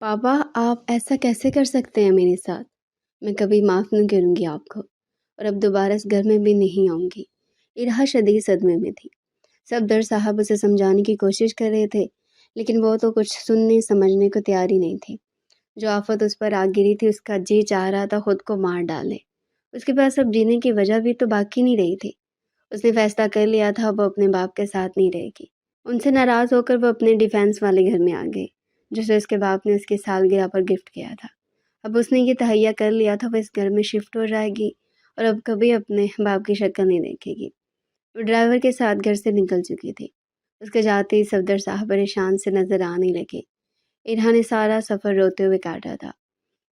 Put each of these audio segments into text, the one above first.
पापा, आप ऐसा कैसे कर सकते हैं मेरे साथ? मैं कभी माफ़ नहीं करूँगी आपको और अब दोबारा इस घर में भी नहीं आऊँगी। इराह शदीद सदमे में थी। सफदर साहब उसे समझाने की कोशिश कर रहे थे, लेकिन वो तो कुछ सुनने समझने को तैयार ही नहीं थी। जो आफ़त उस पर आ गिरी थी, उसका जी चाह रहा था खुद को मार डाले। उसके पास अब जीने की वजह भी तो बाकी नहीं रही थी। उसने फैसला कर लिया था वो अपने बाप के साथ नहीं रहेगी। उनसे नाराज़ होकर वो अपने डिफेंस वाले घर में आ गई, जिसे उसके बाप ने उसकी सालगिरह पर गिफ्ट किया था। अब उसने ये तहैया कर लिया था वो इस घर में शिफ्ट हो जाएगी और अब कभी अपने बाप की शक्ल नहीं देखेगी। वो ड्राइवर के साथ घर से निकल चुकी थी। उसके जाते ही सफदर साहब परेशान से नजर आने लगे। इरहा ने सारा सफ़र रोते हुए काटा था।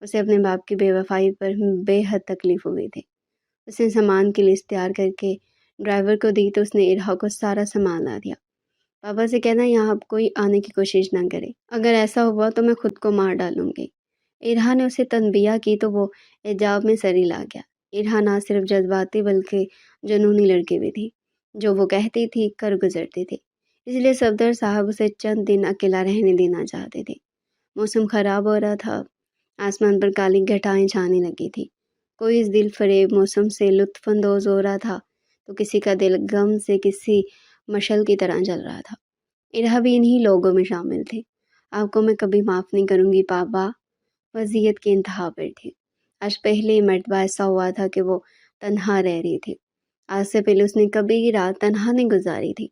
उसे अपने बाप की बेवफाई पर बेहद तकलीफ हुई थी। उसने सामान की लिस्ट तैयार करके ड्राइवर को दी तो उसने इरहा को सारा सामान ला दिया। पापा से कहना यहाँ अब कोई आने की कोशिश ना करे। अगर ऐसा हुआ तो मैं खुद को मार डालूंगी। इरहा ने उसे तनबिया की तो वो एजाब में सरी ला गया। इरहा ना सिर्फ जज्बाती बल्कि जुनूनी लड़की भी थी। जो वो कहती थी कर गुजरती थी। इसलिए सफदर साहब उसे चंद दिन अकेला रहने देना चाहते थे। मौसम खराब हो रहा था। आसमान पर काली घटाएं छाने लगी थी। कोई इस दिल फरेब मौसम से लुत्फानंदोज हो रहा था तो किसी का दिल गम से किसी मशल की तरह जल रहा था। इरहा भी इन्हीं लोगों में शामिल थे। आपको मैं कभी माफ़ नहीं करूँगी पापा। वज़ियत की इंतहा पर थी। आज पहली मर्तबा ऐसा हुआ था कि वो तन्हा रह रही थी। आज से पहले उसने कभी रात तन्हा नहीं गुजारी थी।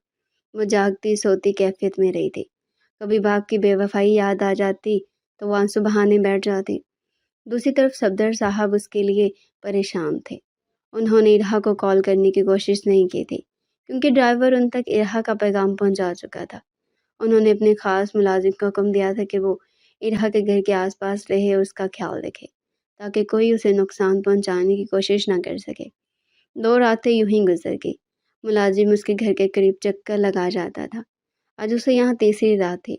वो जागती सोती कैफियत में रही थी। कभी बाप की बेवफाई याद आ जाती तो वो आंसू बहाने बैठ जाती। दूसरी तरफ सफदर साहब उसके लिए परेशान थे। उन्होंने इरहा को कॉल करने की कोशिश नहीं की थी, क्योंकि ड्राइवर उन तक इरहा का पैगाम पहुंचा चुका था। उन्होंने अपने ख़ास मुलाजिम को हुक्म दिया था कि वो इरहा के घर के आसपास रहे और उसका ख्याल रखे, ताकि कोई उसे नुकसान पहुंचाने की कोशिश ना कर सके। 2 रातें यूं ही गुजर गई। मुलाजिम उसके घर के करीब चक्कर लगा जाता था। आज उसे यहाँ तीसरी रात थी।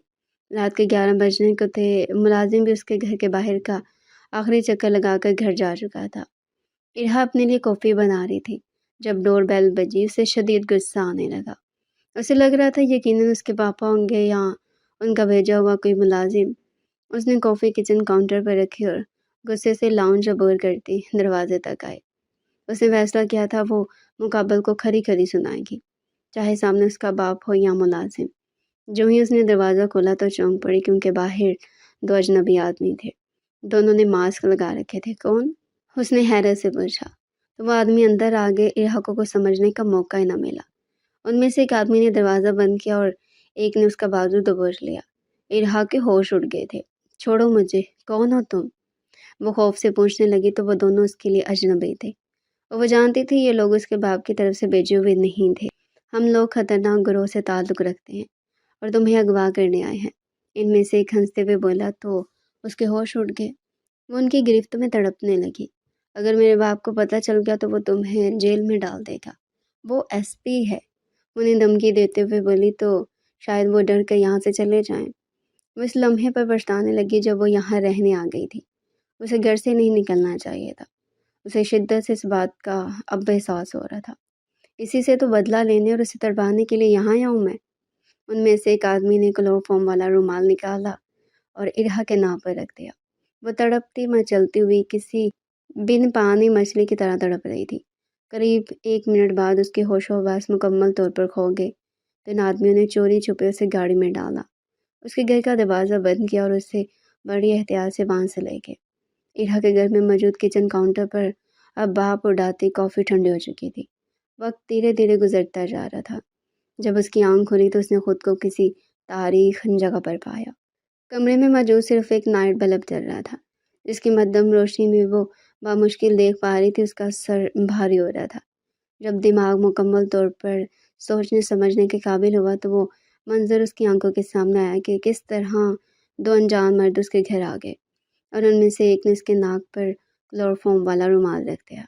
रात के 11 बजने को थे। मुलाजिम भी उसके घर के बाहर का आखिरी चक्कर लगाकर घर जा चुका था। इरहा अपने लिए कॉफ़ी बना रही थी। जब डोर बेल बजी उसे शदीद गुस्सा आने लगा। उसे लग रहा था यकीनन उसके पापा होंगे या उनका भेजा हुआ कोई मुलाजिम। उसने कॉफ़ी किचन काउंटर पर रखी और गुस्से से लाउंज अबोर करती दरवाजे तक आई। उसने फैसला किया था वो मुकाबल को खरी खरी सुनाएगी, चाहे सामने उसका बाप हो या मुलाजिम। जो ही उसने दरवाज़ा खोला तो चौंक पड़ी, क्योंकि बाहर 2 अजनबी आदमी थे। दोनों ने मास्क लगा रखे थे। कौन? उसने हैरत से पूछा। तो वो आदमी अंदर आ गए। इरहा को समझने का मौका ही न मिला। उनमें से एक आदमी ने दरवाज़ा बंद किया और एक ने उसका बाजू दबोच लिया। इरहा के होश उड़ गए थे। छोड़ो मुझे, कौन हो तुम? वो खौफ से पूछने लगी तो वो दोनों उसके लिए अजनबी थे। और वो जानती थी ये लोग उसके बाप की तरफ से भेजे हुए नहीं थे। हम लोग खतरनाक ग्रोह से ताल्लुक़ रखते हैं और तुम्हें अगवा करने आए हैं। इनमें से एक हंसते हुए बोला तो उसके होश उड़ गए। वो उनकी गिरफ्त में तड़पने लगी। अगर मेरे बाप को पता चल गया तो वो तुम्हें जेल में डाल देगा। वो एसपी है। उन्हें धमकी देते हुए बोली तो शायद वो डर कर यहाँ से चले जाएं। वो इस लम्हे पर पछताने लगी जब वो यहाँ रहने आ गई थी। उसे घर से नहीं निकलना चाहिए था। उसे शिद्दत से इस बात का अब एहसास हो रहा था। इसी से तो बदला लेने और उसे तड़पाने के लिए यहाँ आया हूँ मैं। उनमें से एक आदमी ने क्लोरोफॉर्म वाला रुमाल निकाला और इरहा के नाव पर रख दिया। वो तड़पती मचलती हुई किसी बिन पानी मछली की तरह तड़प रही थी। करीब 1 मिनट बाद उसके होशो-हवास मुकम्मल तौर पर खो गए। तो इन आदमियों ने चोरी छुपे उसे गाड़ी में डाला, उसके घर का दरवाज़ा बंद किया और उसे बड़ी एहतियात से वहाँ से ले गए। इरहा के घर में मौजूद किचन काउंटर पर अब भाप उड़ाती कॉफ़ी ठंडी हो चुकी थी। वक्त धीरे धीरे गुजरता जा रहा था। जब उसकी आंख खुली तो उसने खुद को किसी तारीख जगह पर पाया। कमरे में मौजूद सिर्फ एक नाइट बल्ब जल रहा था, जिसकी मध्यम रोशनी में वो बामुश्किल देख पा रही थी। उसका सर भारी हो रहा था। जब दिमाग मुकम्मल तौर पर सोचने समझने के काबिल हुआ तो वो मंजर उसकी आंखों के सामने आया कि किस तरह 2 अनजान मर्द उसके घर आ गए और उनमें से एक ने उसके नाक पर क्लोरोफॉर्म वाला रुमाल रख दिया।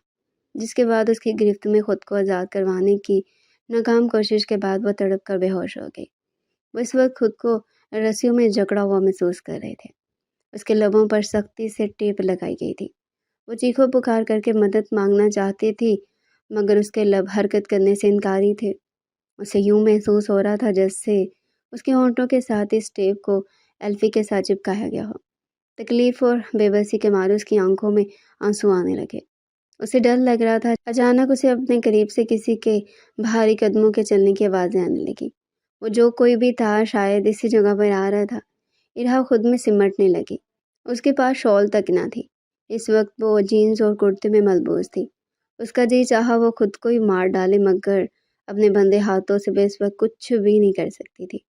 जिसके बाद उसकी गिरफ्त में खुद को आज़ाद करवाने की नाकाम कोशिश के बाद वो तड़प कर बेहोश हो गई। वो इस वक्त खुद को रस्सियों में जकड़ा हुआ महसूस कर रहे थे। उसके लबों पर सख्ती से टेप लगाई गई थी। वो चीखों पुकार करके मदद मांगना चाहती थी, मगर उसके लब हरकत करने से इनकारी थे। उसे यूं महसूस हो रहा था जैसे उसके होंठों के साथ इस टेप को एल्फी के साथ चिपकाया गया हो। तकलीफ़ और बेबसी के मारे उसकी आंखों में आंसू आने लगे। उसे डर लग रहा था। अचानक उसे अपने करीब से किसी के भारी कदमों के चलने की आवाज़ें आने लगी। वो जो कोई भी था शायद इसी जगह पर आ रहा था। इरहा खुद में सिमटने लगी। उसके पास शॉल तक ना थी। इस वक्त वो जीन्स और कुर्ते में मलबूस थी। उसका जी चाहा वो खुद को ही मार डाले, मगर अपने बंधे हाथों से वे इस वक्त कुछ भी नहीं कर सकती थी।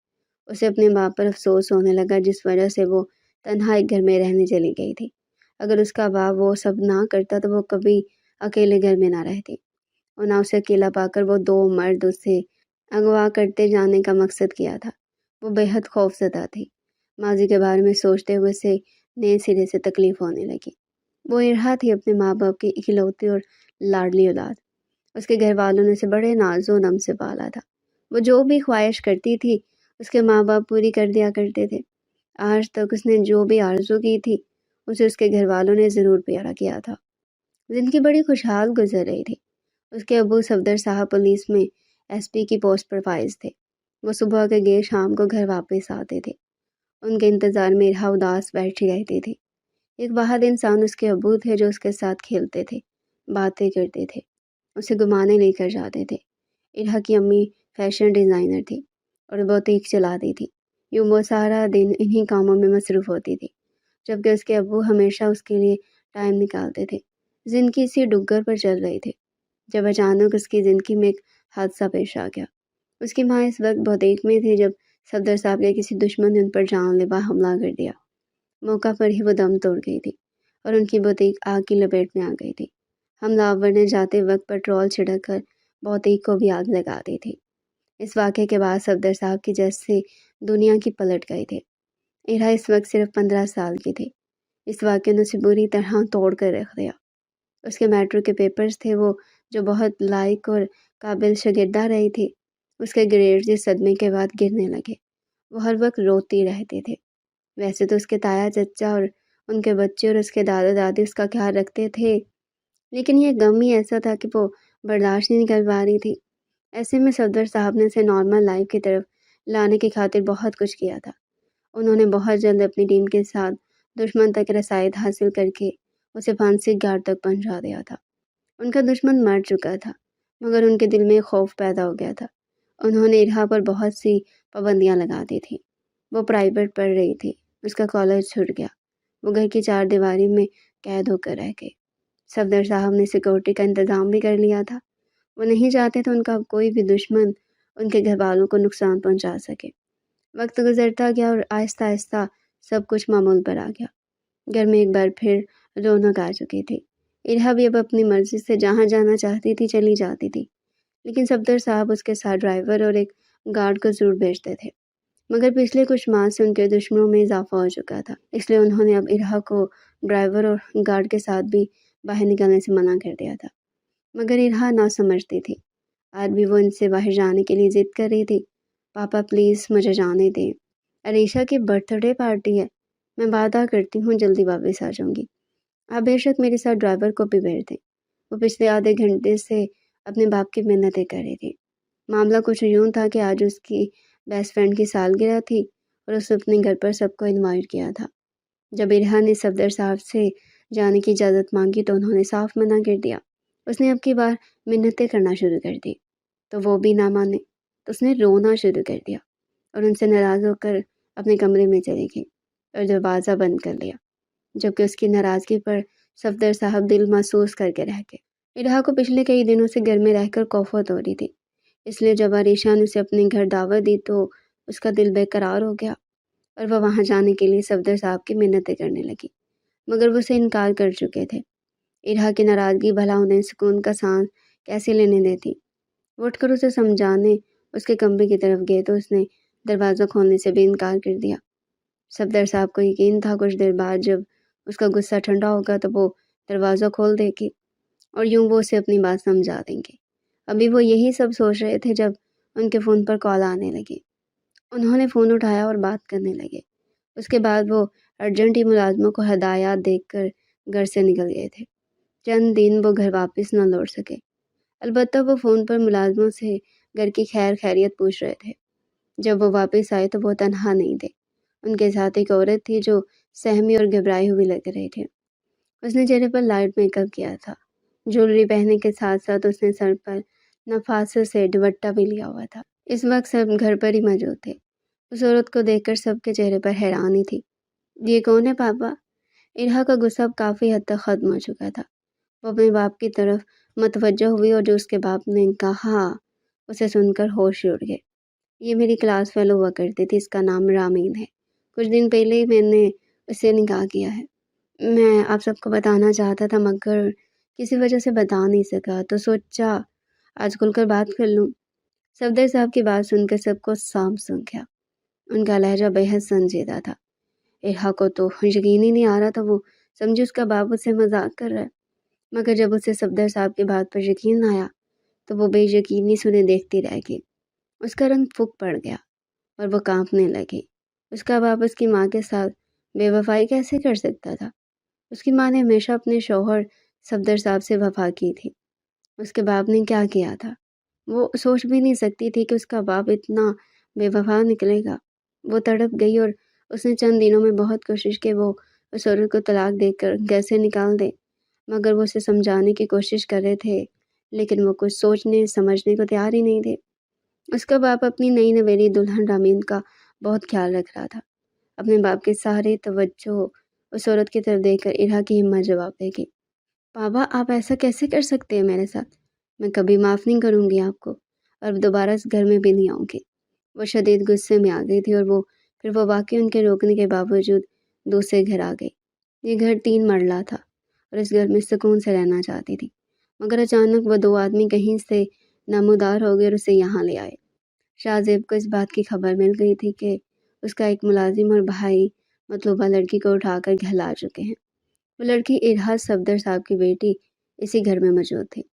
उसे अपने बाप पर अफसोस होने लगा, जिस वजह से वो तन्हा एक घर में रहने चली गई थी। अगर उसका बाप वो सब ना करता तो वो कभी अकेले घर में ना रहती, और ना उसे अकेला पाकर वो दो मर्द उसे अगवा करते जाने का मकसद किया था। वो बेहद खौफजदा थी। माजी के बारे में सोचते हुए उसे नए सिरे से तकलीफ होने लगी। वो इरहा थी, अपने माँ बाप की इकलौती और लाडली औलाद। उसके घर वालों ने उसे बड़े नाज़ो नम से पाला था। वो जो भी ख्वाहिश करती थी उसके माँ बाप पूरी कर दिया करते थे। आज तक उसने जो भी आरज़ू की थी उसे उसके घर वालों ने ज़रूर पूरा किया था। ज़िंदगी बड़ी खुशहाल गुजर रही थी। उसके अब्बू सफदर साहब पुलिस में एसपी की पोस्ट पर फाइज थे। वो सुबह के गए शाम को घर वापस आते थे। उनके इंतज़ार में इरहा उदास बैठी रहती थी। एक वाहिद इंसान उसके अब्बू थे, जो उसके साथ खेलते थे, बातें करते थे, उसे घुमाने लेकर जाते थे। इरहा की अम्मी फैशन डिज़ाइनर थी और बुटीक चलाती थी। यूँ वो सारा दिन इन्हीं कामों में मसरूफ़ होती थी, जबकि उसके अब्बू हमेशा उसके लिए टाइम निकालते थे। ज़िंदगी इसी डुग्गर पर चल रही थी जब अचानक उसकी ज़िंदगी में एक हादसा पेश आ गया। उसकी माँ इस वक्त बुटीक में थी जब सफदर साहब के किसी दुश्मन ने उन पर जानलेवा हमला कर दिया। मौका पर ही वो दम तोड़ गई थी और उनकी बुटीक आग की लपेट में आ गई थी। हमलावर ने जाते वक्त पेट्रोल छिड़क कर बुटीक को भी आग लगा दी थी। इस वाक़े के बाद सफदर साहब की जैसे दुनिया की पलट गई थी। इरहा इस वक्त सिर्फ 15 साल की थी। इस वाक़े ने उसे बुरी तरह तोड़ कर रख दिया। उसके मैट्रिक के पेपर्स थे वो, जो बहुत लायक और काबिल शागिर्दा रही थी, उसके ग्रेड्स इस सदमे के बाद गिरने लगे। वो हर वक्त रोती रहते थे। वैसे तो उसके ताया चच्चा और उनके बच्चे और उसके दादा दादी उसका ख्याल रखते थे, लेकिन ये गम ही ऐसा था कि वो बर्दाश्त नहीं कर पा रही थी। ऐसे में सफदर साहब ने उसे नॉर्मल लाइफ की तरफ लाने की खातिर बहुत कुछ किया था। उन्होंने बहुत जल्द अपनी टीम के साथ दुश्मन तक रसायद हासिल करके उसे फांसी की घाट तक पहुंचा दिया था। उनका दुश्मन मर चुका था, मगर उनके दिल में खौफ पैदा हो गया था। उन्होंने इरहा पर बहुत सी पाबंदियां लगा दी थी। वो प्राइवेट पढ़ रही थी, उसका कॉलेज छूट गया। वो घर की चार दीवारी में कैद होकर रह गई। सफदर साहब ने सिक्योरिटी का इंतज़ाम भी कर लिया था। वो नहीं चाहते थे उनका कोई भी दुश्मन उनके घर वालों को नुकसान पहुंचा सके। वक्त गुजरता गया और आहिस्ता आहिस्ता सब कुछ मामूल पर आ गया। घर में एक बार फिर रौनक आ चुकी थी। इरहा भी अब अपनी मर्जी से जहाँ जाना चाहती थी चली जाती थी, लेकिन सफदर साहब उसके साथ ड्राइवर और एक गार्ड को ज़रूर भेजते थे। मगर पिछले कुछ माह से उनके दुश्मनों में इजाफा हो चुका था, इसलिए उन्होंने अब इरहा को ड्राइवर और गार्ड के साथ भी बाहर निकलने से मना कर दिया था। मगर इरहा ना समझती थी। आज भी वो इनसे बाहर जाने के लिए ज़िद कर रही थी। पापा प्लीज़ मुझे जाने दें। अरीशा की बर्थडे पार्टी है। मैं वादा करती हूँ जल्दी वापस आ जाऊँगी। आप बेशक मेरे साथ ड्राइवर को भी भेज दें। वो पिछले आधे घंटे से अपने बाप की मिन्नतें कर रही थी। मामला कुछ यूँ था कि आज उसकी बेस्ट फ्रेंड की सालगिरह थी और उसने अपने घर पर सबको इनवाइट किया था। जब इरहा ने सफदर साहब से जाने की इजाज़त मांगी तो उन्होंने साफ मना कर दिया। उसने अब की बार मिन्नतें करना शुरू कर दी, तो वो भी ना माने, तो उसने रोना शुरू कर दिया और उनसे नाराज़ होकर अपने कमरे में चली गई और दरवाज़ा बंद कर लिया। जबकि उसकी नाराज़गी पर सफदर साहब दिल महसूस करके रह गए। इरहा को पिछले कई दिनों से घर में रहकर कौफत हो रही थी, इसलिए जब आरिशा ने उसे अपने घर दावत दी तो उसका दिल बेकरार हो गया और वह वहाँ जाने के लिए सफदर साहब की मिन्नतें करने लगी, मगर वो उसे इनकार कर चुके थे। इरहा की नाराज़गी भला उन्हें सुकून का सांस कैसे लेने देती। वो उठकर उसे समझाने उसके कमरे की तरफ गए तो उसने दरवाज़ा खोलने से भी इनकार कर दिया। सफदर साहब को यकीन था कुछ देर बाद जब उसका गुस्सा ठंडा होगा तो वो दरवाज़ा खोल देगी और यूँ वो उसे अपनी बात समझा देंगे। अभी वो यही सब सोच रहे थे जब उनके फ़ोन पर कॉल आने लगी। उन्होंने फ़ोन उठाया और बात करने लगे। उसके बाद वो अर्जेंट ही मुलाज़मों को हदायत देकर घर से निकल गए थे। चंद दिन वो घर वापस न लौट सके। अलबत्ता वो फ़ोन पर मुलाज़मों से घर की खैर खैरियत पूछ रहे थे। जब वो वापस आए तो वो तनहा नहीं थे। उनके साथ एक औरत थी जो सहमी और घबराई हुई लग रहे थे। उसने चेहरे पर लाइट मेकअप किया था। ज्वेलरी पहनने के साथ साथ उसने सर पर नफासों से दुपट्टा भी लिया हुआ था। इस वक्त सब घर पर ही मौजूद थे। उस औरत को देखकर सबके चेहरे पर हैरानी थी। ये कौन है पापा? इरहा का गुस्सा अब काफ़ी हद तक ख़त्म हो चुका था। वो अपने बाप की तरफ मतवज्जो हुई और जो उसके बाप ने कहा उसे सुनकर होश ही उड़ गए। ये मेरी क्लास फेलो हुआ करती थी, इसका नाम रामीन है। कुछ दिन पहले ही मैंने उससे निकाह किया है। मैं आप सबको बताना चाहता था मगर किसी वजह से बता नहीं सका, तो सोचा आज खुलकर बात कर लूँ। सफदर साहब की बात सुनकर सबको सांप सूंघ गया। उनका लहजा बेहद संजीदा था। इरहा को तो यकीन ही नहीं आ रहा था। वो समझी उसका बाप उससे मजाक कर रहा है, मगर जब उसे सफदर साहब की बात पर यकीन आया तो वो बेयकीनी से उन्हें देखती रह गई। उसका रंग फूक पड़ गया और वो कांपने लगी। उसका बाप उसकी माँ के साथ बेवफाई कैसे कर सकता था? उसकी माँ ने हमेशा अपने शौहर सफदर साहब से वफा की थी। उसके बाप ने क्या किया था? वो सोच भी नहीं सकती थी कि उसका बाप इतना बेवफा निकलेगा। वो तड़प गई और उसने चंद दिनों में बहुत कोशिश की वो उस औरत को तलाक देकर घर से निकाल दे, मगर वो उसे समझाने की कोशिश कर रहे थे, लेकिन वो कुछ सोचने समझने को तैयार ही नहीं थे। उसका बाप अपनी नई नवेली दुल्हन रामीन का बहुत ख्याल रख रहा था। अपने बाप के सारे तवज्जो उस औरत की तरफ देखकर इरहा की हिम्मत जवाब देगी। पापा आप ऐसा कैसे कर सकते हैं मेरे साथ? मैं कभी माफ़ नहीं करूँगी आपको और दोबारा इस घर में भी नहीं आऊँगी। वो शदीद गुस्से में आ गई थी और वो वाकई उनके रोकने के बावजूद दूसरे घर आ गई। ये घर 3 मरला था और इस घर में सुकून से रहना चाहती थी, मगर अचानक वो 2 आदमी कहीं से नमूदार हो गए और उसे यहाँ ले आए। शाहज़ेब को इस बात की खबर मिल गई थी कि उसका एक मुलाजिम और भाई मतलूबा लड़की को उठाकर घर ला चुके हैं। वो लड़की इरहा सफदर साहब की बेटी इसी घर में मौजूद थी।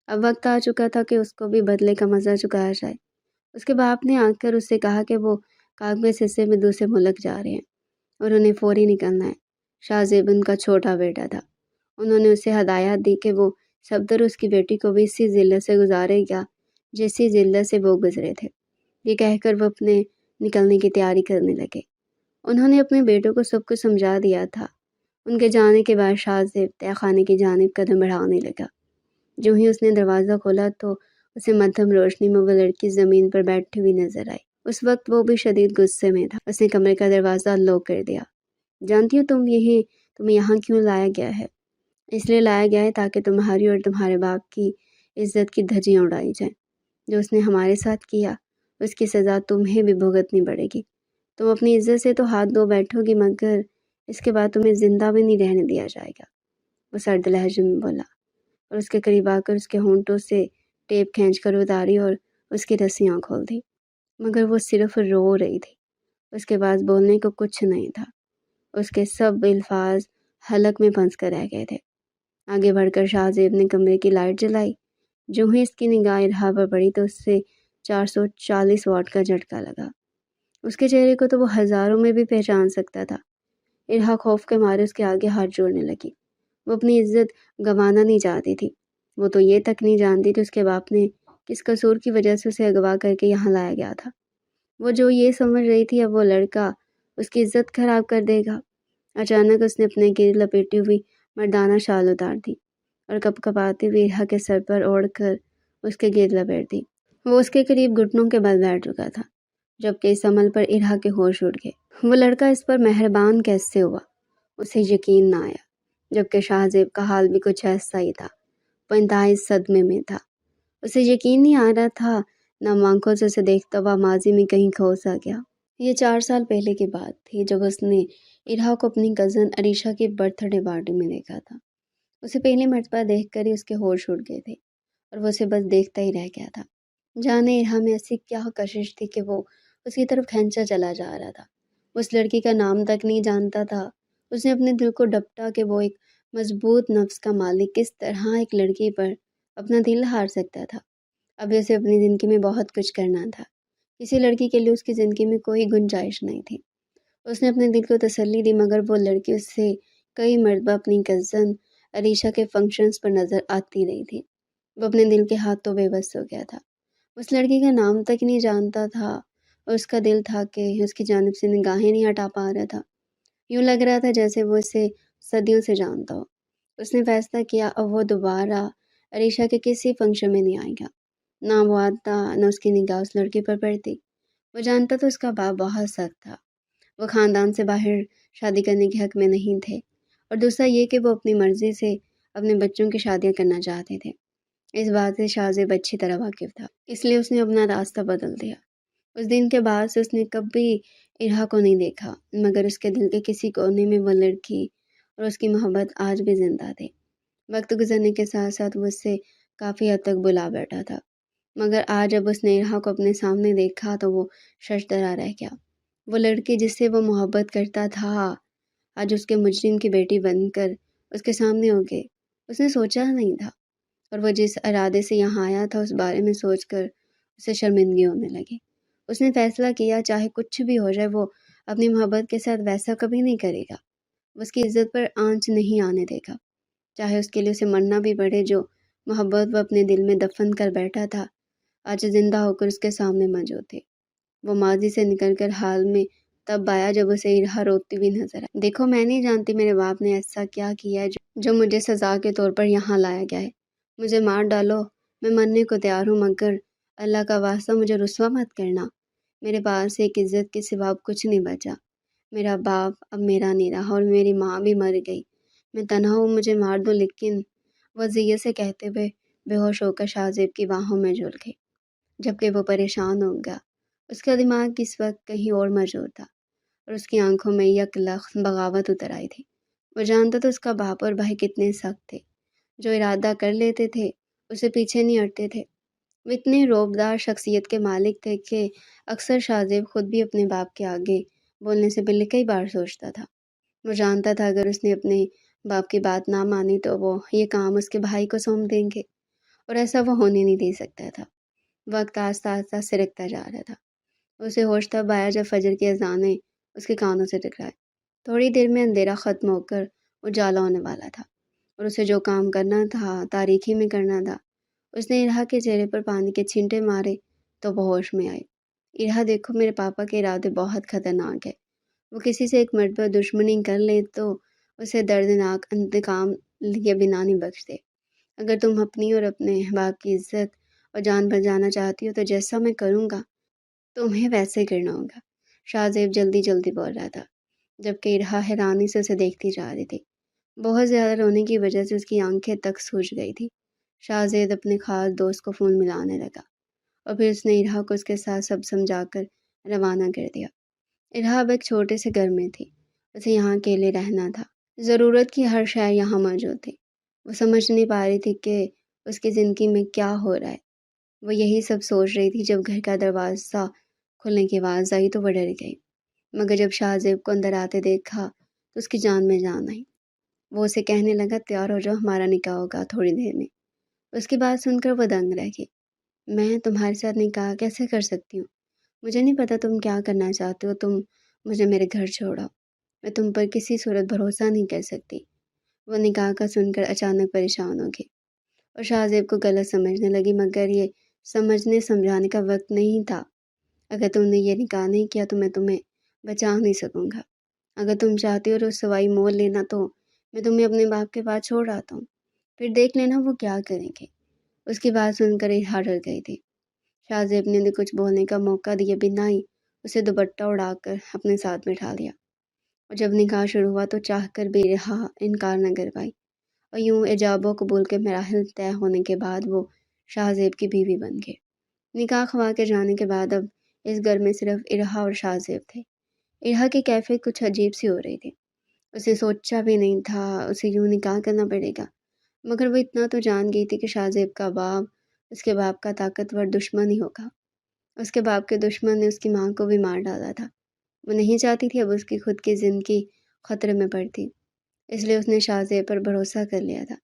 अब वक्त आ चुका था कि उसको भी बदले का मज़ा चुकाया जाए। उसके बाप ने आकर उससे कहा कि वो कागज़ हिस्से में दूसरे मुल्क जा रहे हैं और उन्हें फ़ौरी निकलना है। शाहज़ेब उनका छोटा बेटा था। उन्होंने उसे हदायत दी कि वो सफदर उसकी बेटी को भी इसी ज़िल्लत से गुजारेगा जिसी ज़िल्लत से वो गुजरे थे। ये कहकर वो अपने निकलने की तैयारी करने लगे। उन्होंने अपने बेटों को सब कुछ समझा दिया था। उनके जाने के बाद शाहज़ेब तहखाने की जानिब कदम बढ़ाने लगा। जो ही उसने दरवाज़ा खोला तो उसे मध्यम रोशनी में वो लड़की ज़मीन पर बैठी हुई नजर आई। उस वक्त वो भी शदीद गुस्से में था। उसने कमरे का दरवाज़ा लॉक कर दिया। जानती हो तुम्हें यहाँ क्यों लाया गया है? इसलिए लाया गया है ताकि तुम्हारी और तुम्हारे बाप की इज्जत की धज्जियाँ उड़ाई जाएं। जो उसने हमारे साथ किया उसकी सज़ा तुम्हें भी भुगतनी पड़ेगी। तुम अपनी इज्जत से तो हाथ धो बैठोगी, मगर इसके बाद तुम्हें जिंदा भी नहीं रहने दिया जाएगा। वो सर्द लहजे में बोला और उसके करीब आकर उसके होंठों से टेप खींचकर उतारी और उसकी रस्सियाँ खोल दी, मगर वो सिर्फ रो रही थी। उसके पास बोलने को कुछ नहीं था। उसके सब अल्फाज हलक में फंस कर रह गए थे। आगे बढ़कर शाहजेब ने कमरे की लाइट जलाई। जो ही इसकी निगाह इरहा पर पड़ी तो उससे 440 वाट का झटका लगा। उसके चेहरे को तो वो हज़ारों में भी पहचान सकता था। इरहा खौफ के मारे उसके आगे हाथ जोड़ने लगी। वो अपनी इज्जत गंवाना नहीं चाहती थी। वो तो ये तक नहीं जानती थी उसके बाप ने किस कसूर की वजह से उसे अगवा करके यहाँ लाया गया था। वो जो ये समझ रही थी अब वो लड़का उसकी इज्जत खराब कर देगा। अचानक उसने अपने गिर लपेटी हुई मर्दाना शाल उतार दी और कपकपाती हुई इरहा के सर पर ओढ़कर उसके गिर लपेट दी। वो उसके करीब घुटनों के बल बैठ चुका था, जबकि इस अमल पर इरहा के होश उड़ गए। वो लड़का इस पर मेहरबान कैसे हुआ, उसे यकीन ना आया, जबकि शाहजेब का हाल भी कुछ ऐसा ही था। वो इंतहाई सदमे में था। उसे यकीन नहीं आ रहा था। नम आंखों से उसे देखता हुआ माजी में कहीं खो सा गया। ये 4 साल पहले की बात थी जब उसने इरहा को अपनी कज़न अरीशा की बर्थडे पार्टी में देखा था। उसे पहली मर्तबा देखकर ही उसके होश उड़ गए थे और वो उसे बस देखता ही रह गया था। जाने इरहा में ऐसी क्या कशिश थी कि वो उसकी तरफ खींचा चला जा रहा था। उस लड़की का नाम तक नहीं जानता था। उसने अपने दिल को डपटा कि वो एक मजबूत नफ्स का मालिक किस तरह एक लड़की पर अपना दिल हार सकता था। अभी उसे अपनी ज़िंदगी में बहुत कुछ करना था। किसी लड़की के लिए उसकी ज़िंदगी में कोई गुंजाइश नहीं थी। उसने अपने दिल को तसल्ली दी, मगर वो लड़की उससे कई मरतबा अपनी कज़न अरीशा के फंक्शंस पर नज़र आती रही थी। वो अपने दिल के हाथों बेबस हो गया था। उस लड़की का नाम तक नहीं जानता था और उसका दिल था कि उसकी जानिब से निगाहें नहीं हटा पा रहा था। यूँ लग रहा था जैसे वो उसे सदियों से जानता हो। उसने फैसला किया अब वो दोबारा अरीशा के किसी फंक्शन में नहीं आएगा। ना वो आता, ना उसकी निगाह उस लड़की पर पड़ती। वो जानता था उसका बाप बहुत सख्त था। वो ख़ानदान से बाहर शादी करने के हक़ में नहीं थे, और दूसरा ये कि वो अपनी मर्ज़ी से अपने बच्चों की शादियाँ करना चाहते थे। इस बात से शाहज़ेब अच्छी तरह वाकिफ़ था, इसलिए उसने अपना रास्ता बदल दिया। उस दिन के बाद से उसने कभी इरहा को नहीं देखा, मगर उसके दिल के किसी कोने में वो लड़की और उसकी मोहब्बत आज भी ज़िंदा थी। वक्त गुजरने के साथ साथ वो उससे काफ़ी हद तक बुला बैठा था, मगर आज जब उसने इरहा को अपने सामने देखा तो वो शशदरा रह गया। वो लड़की जिससे वो मोहब्बत करता था, आज उसके मुजरिम की बेटी बनकर उसके सामने हो गई। उसने सोचा नहीं था, और वो जिस इरादे से यहाँ आया था उस बारे में सोचकर उसे शर्मिंदगी होने लगी। उसने फैसला किया चाहे कुछ भी हो जाए वो अपनी मोहब्बत के साथ वैसा कभी नहीं करेगा। वो उसकी इज़्ज़त पर आँच नहीं आने देगा। चाहे उसके लिए उसे मरना भी पड़े। जो मोहब्बत वो अपने दिल में दफन कर बैठा था, आज ज़िंदा होकर उसके सामने मौजूद थी। वो माज़ी से निकल कर हाल में तब आया जब उसे इरहा रोती हुई नज़र आई। देखो, मैं नहीं जानती मेरे बाप ने ऐसा क्या किया है जो मुझे सज़ा के तौर पर यहाँ लाया गया है। मुझे मार डालो, मैं मरने को तैयार हूँ, मगर अल्लाह का वास्ता मुझे रुस्वा मत करना। मेरे पास एक इज़्ज़त के सिवा अब कुछ नहीं बचा। मेरा बाप अब मेरा नहीं रहा और मेरी माँ भी मर गई। मैं तन्हा हूँ, मुझे मार दो। लेकिन वह ज़िय्यत से कहते हुए बेहोश होकर शाहज़ेब की बाहों में झूल गई, जबकि वो परेशान हो गया। उसका दिमाग इस वक्त कहीं और मौजूद था, और उसकी आंखों में यकलख्त बगावत उतर आई थी। वो जानता था उसका बाप और भाई कितने सख्त थे। जो इरादा कर लेते थे, उसे पीछे नहीं हटते थे। वो इतने रौबदार शख्सियत के मालिक थे कि अक्सर शाहज़ेब खुद भी अपने बाप के आगे बोलने से पहले कई बार सोचता था। वो जानता था अगर उसने अपने बाप की बात ना मानी तो वो ये काम उसके भाई को सौंप देंगे, और ऐसा वो होने नहीं दे सकता था। वक्त आस्ता आस्ता सिरकता जा रहा था। उसे होश तब आया जब फजर की अज़ानें उसके कानों से टकराए। थोड़ी देर में अंधेरा ख़त्म होकर उजाला होने वाला था, और उसे जो काम करना था तारीकी में करना था। उसने इरहा के चेहरे पर पानी के छींटे मारे तो वो होश में आई। इरहा, देखो, मेरे पापा के इरादे बहुत ख़तरनाक है। वो किसी से एक मर्तबा दुश्मनी कर ले तो उसे दर्दनाक इंतकाम लिए बिना नहीं बख्शते। अगर तुम अपनी और अपने बाप की इज्जत और जान बचाना चाहती हो तो जैसा मैं करूँगा तुम्हें वैसे करना होगा। शाहज़ेब जल्दी जल्दी बोल रहा था, जबकि इरहा हैरानी से उसे देखती जा रही थी। बहुत ज़्यादा रोने की वजह से उसकी आंखें तक सूज गई थी। शाहज़ेब अपने खास दोस्त को फ़ोन मिलाने लगा, और फिर उसने इरहा को उसके साथ सब समझाकर रवाना कर दिया। इरहा अब एक छोटे से घर में थी। उसे यहाँ अकेले रहना था। ज़रूरत की हर शय यहाँ मौजूद थी। वो समझ नहीं पा रही थी कि उसकी ज़िंदगी में क्या हो रहा है। वो यही सब सोच रही थी जब घर का दरवाज़ा खुलने की आवाज़ आई तो वो डर गई। मगर जब शाहज़ेब को अंदर आते देखा तो उसकी जान में जान आई। वो उसे कहने लगा, तैयार हो जाओ, हमारा निकाह होगा थोड़ी देर में। उसकी बात सुनकर वो दंग रह गई। मैं तुम्हारे साथ निकाह कैसे कर सकती हूँ? मुझे नहीं पता तुम क्या करना चाहते हो। तुम मुझे मेरे घर छोड़ो। मैं तुम पर किसी सूरत भरोसा नहीं कर सकती। वो निकाह का सुनकर अचानक परेशान हो गई और शाहज़ेब को गलत समझने लगी, मगर ये समझने समझाने का वक्त नहीं था। अगर तुमने ये निकाह नहीं किया तो मैं तुम्हें बचा नहीं सकूँगा। अगर तुम चाहती हो रुसवाई मोल लेना तो मैं तुम्हें अपने बाप के पास छोड़ आता हूँ, फिर देख लेना वो क्या करेंगे। उसकी बात सुनकर इरहा डर गई थी। शाहज़ेब ने उन्हें कुछ बोलने का मौका दिए बिना ही उसे दुपट्टा उड़ाकर अपने साथ बिठा लिया, और जब निकाह शुरू हुआ तो चाहकर भी इरहा इनकार न कर पाई, और यूं एजाब कबूल के मराहिल तय होने के बाद वो शाहज़ेब की बीवी बन गई। निकाह खवा के जाने के बाद अब इस घर में सिर्फ इरहा और शाहज़ेब थे। इरहा की कैफियत कुछ अजीब सी हो रही थी। उसे सोचा भी नहीं था उसे यूं निकाह करना पड़ेगा, मगर वो इतना तो जान गई थी कि शाहज़ेब का बाप उसके बाप का ताकतवर दुश्मन ही होगा। उसके बाप के दुश्मन ने उसकी माँ को भी मार डाला था। वो नहीं चाहती थी अब उसकी खुद की ज़िंदगी ख़तरे में पड़ती, इसलिए उसने शाहज़ेब पर भरोसा कर लिया था।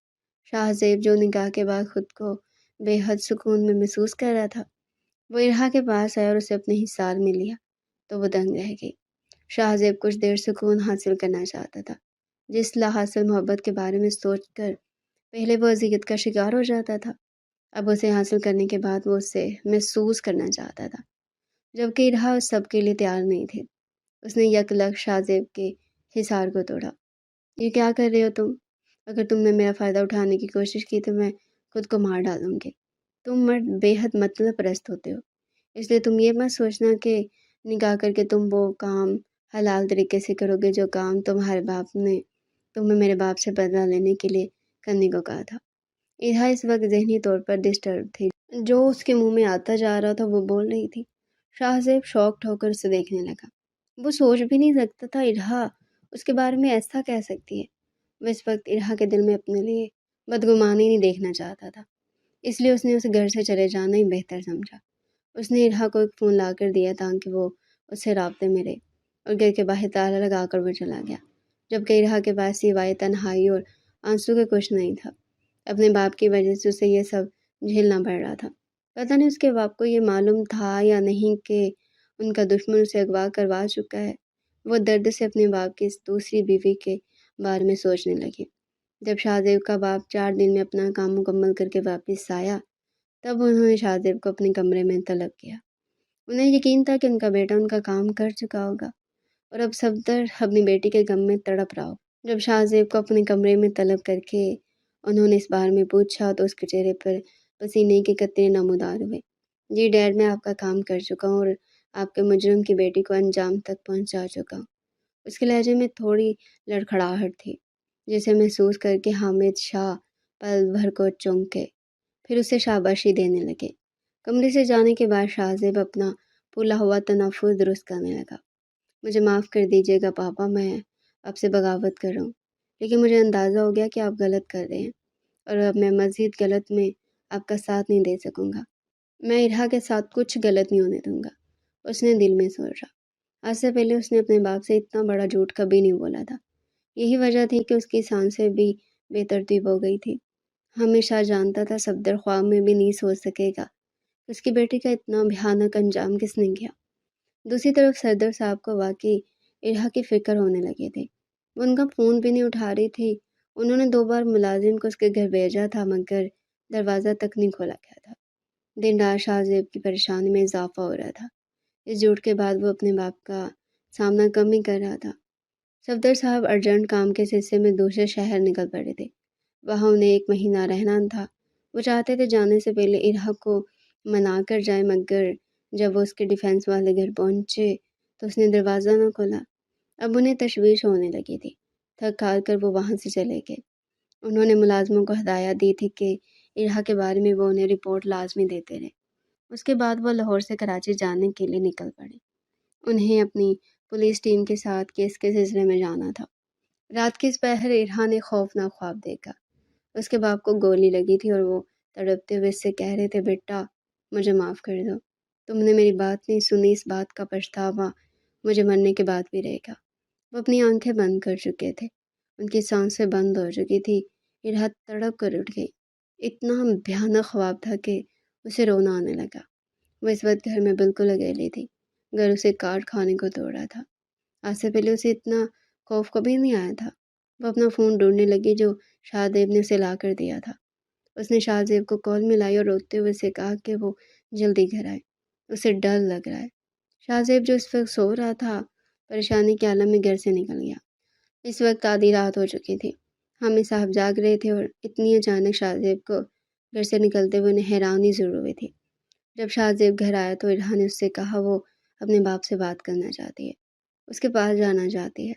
शाहज़ेब जो निकाह के बाद खुद को बेहद सुकून में महसूस कर रहा था, वो इरहा के पास आया और उसे अपने ही साथ में लिया तो वो दंग रह गई। शाहज़ेब कुछ देर सुकून हासिल करना चाहता था। जिस लाहासिल मोहब्बत के बारे में सोचकर पहले वो अज़ियत का शिकार हो जाता था, अब उसे हासिल करने के बाद वो उसे महसूस करना चाहता था, जबकि इरहा उस सब के लिए तैयार नहीं थे। उसने यकलख शाहज़ेब के हिसार को तोड़ा। ये क्या कर रहे हो तुम? अगर तुमने मेरा फ़ायदा उठाने की कोशिश की तो मैं खुद को मार डालूँगी। तुम मर्द बेहद मतलब परस्त होते हो, इसलिए तुम ये मत सोचना कि निकाह करके तुम वो काम हलाल तरीके से करोगे जो काम तुम्हारे बाप ने तुम्हें मेरे बाप से बदला लेने के लिए करने को कहा था। इहा इस वक्त ज़हनी तौर पर डिस्टर्ब थी। जो उसके मुंह में आता जा रहा था वो बोल रही थी। शाहज़ेब शॉक्ड होकर उसे देखने लगा। वो सोच भी नहीं सकता था इरहा उसके बारे में ऐसा कह सकती है। वो इस वक्त इरहा के दिल में अपने लिए बदगुमानी नहीं देखना चाहता था, इसलिए उसने उसे घर से चले जाना ही बेहतर समझा। उसने इरहा को एक फ़ोन ला कर दिया ताकि वो उससे राब्ते में रहे, और घर के बाहर ताला लगा कर वो चला गया। जबकि इरहा के पास सिवाय तन्हाई और आंसू के कुछ नहीं था। अपने बाप की वजह से उसे ये सब झेलना पड़ रहा था। पता नहीं उसके बाप को ये मालूम था या नहीं कि उनका दुश्मन उसे अगवा करवा चुका है। वो दर्द से अपने बाप की इस दूसरी बीवी के बारे में सोचने लगी। जब शाहजेब का बाप 4 दिन में अपना काम मुकम्मल करके वापस आया, तब उन्होंने शाहजेब को अपने कमरे में तलब किया। उन्हें यकीन था कि उनका बेटा उनका काम कर चुका होगा और अब सफदर अपनी बेटी के गम में तड़प रहा हो। जब शाहजेब को अपने कमरे में तलब करके उन्होंने इस बारे में पूछा तो उसके चेहरे पर पसीने के कतरे नमूदार हुए। जी डैड, मैं आपका काम कर चुका हूँ और आपके मुजरिम की बेटी को अंजाम तक पहुँचा चुका हूँ। उसके लहजे में थोड़ी लड़खड़ाहट थी, जिसे महसूस करके हामिद शाह पल भर को चौंके, फिर उसे शाबाशी देने लगे। कमरे से जाने के बाद शाहजेब अपना फूला हुआ तनफ़ुस दुरुस्त करने लगा। मुझे माफ़ कर दीजिएगा पापा, मैं आपसे बगावत कर रहा हूँ, लेकिन मुझे अंदाज़ा हो गया कि आप गलत कर रहे हैं और अब मैं मज़ीद गलत में आपका साथ नहीं दे सकूँगा। मैं इरहा के साथ कुछ गलत नहीं होने दूँगा। उसने दिल में सोचा। आज से पहले उसने अपने बाप से इतना बड़ा झूठ कभी नहीं बोला था। यही वजह थी कि उसकी सांसें भी बेतरतीब हो गई थी। हमेशा जानता था सफदर ख्वाब में भी नहीं सोच सकेगा। उसकी बेटी का इतना भयानक अंजाम किसने किया। दूसरी तरफ सरदार साहब को वाकई इरहा की फ़िक्र होने लगी थी। वो उनका फ़ोन भी नहीं उठा रही थी। उन्होंने 2 बार मुलाजिम को उसके घर भेजा था, मगर दरवाज़ा तक नहीं खोला गया था। दिन रात शाहजेब की परेशानी में इजाफ़ा हो रहा था। इस झूठ के बाद वो अपने बाप का सामना कम ही कर रहा था। सफदर साहब अर्जेंट काम के सिलसिले में दूसरे शहर निकल पड़े थे। वहाँ उन्हें 1 महीना रहना था। वो चाहते थे जाने से पहले इरहा को मना कर जाए, मगर जब वो उसके डिफेंस वाले घर पहुँचे तो उसने दरवाज़ा न खोला। अब उन्हें तशवीश होने लगी थी। थक हार कर वो वहाँ से चले गए। उन्होंने मुलाज़िमों को हदायत दी थी कि इरहा के बारे में वो उन्हें रिपोर्ट लाज़मी देते रहें। उसके बाद वो लाहौर से कराची जाने के लिए निकल पड़े। उन्हें अपनी पुलिस टीम के साथ केस के सिलसिले में जाना था। रात के इस पहर इरहा ने खौफनाक ख्वाब देखा। उसके बाप को गोली लगी थी और वो तड़पते हुए उससे कह रहे थे, बेटा मुझे माफ़ कर दो, तुमने मेरी बात नहीं सुनी, इस बात का पछतावा मुझे मरने के बाद भी रहेगा। वो अपनी आंखें बंद कर चुके थे, उनकी सांसें बंद हो चुकी थी। इरहा तड़प कर उठ गई। इतना भयानक ख्वाब था कि उसे रोना आने लगा। वो इस वक्त घर में बिल्कुल अकेली थी। घर उसे काट खाने को तोड़ा था। आज से पहले उसे इतना खौफ कभी नहीं आया था। वो अपना फ़ोन ढूंढने लगी जो शाहदेव ने उसे ला कर दिया था। उसने शाहजेब को कॉल मिलाई और रोते हुए उसे कहा कि वो जल्दी घर आए, उसे डर लग रहा है। शाहजेब जो इस वक्त सो रहा था, परेशानी के आलम में घर से निकल गया। इस वक्त आधी रात हो चुकी थी। हामिद साहब जाग रहे थे और इतनी अचानक शाहजेब को घर से निकलते हुए उन्हें हैरानी ज़रूर हुई थी। जब शाहजेब घर आया तो इरहा ने उससे कहा वो अपने बाप से बात करना चाहती है, उसके पास जाना चाहती है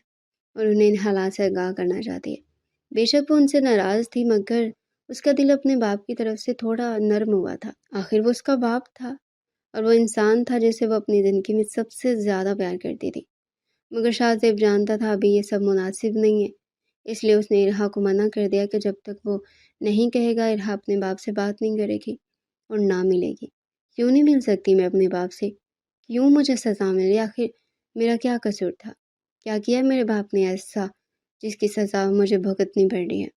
और उन्हें इन हालात से आगाह करना चाहती है। बेशक वो उनसे नाराज़ थी, मगर उसका दिल अपने बाप की तरफ से थोड़ा नर्म हुआ था। आखिर वो उसका बाप था और वो इंसान था जिसे वो अपनी ज़िंदगी में सबसे ज़्यादा प्यार करती थी। मगर शाहज़ेब जानता था अभी ये सब मुनासिब नहीं है, इसलिए उसने इरहा को मना कर दिया कि जब तक वो नहीं कहेगा इरहा अपने बाप से बात नहीं करेगी और ना मिलेगी। क्यों नहीं मिल सकती मैं अपने बाप से? क्यों मुझे सज़ा मिली? आखिर मेरा क्या कसूर था? क्या किया मेरे बाप ने ऐसा जिसकी सज़ा मुझे भुगतनी पड़ रही है?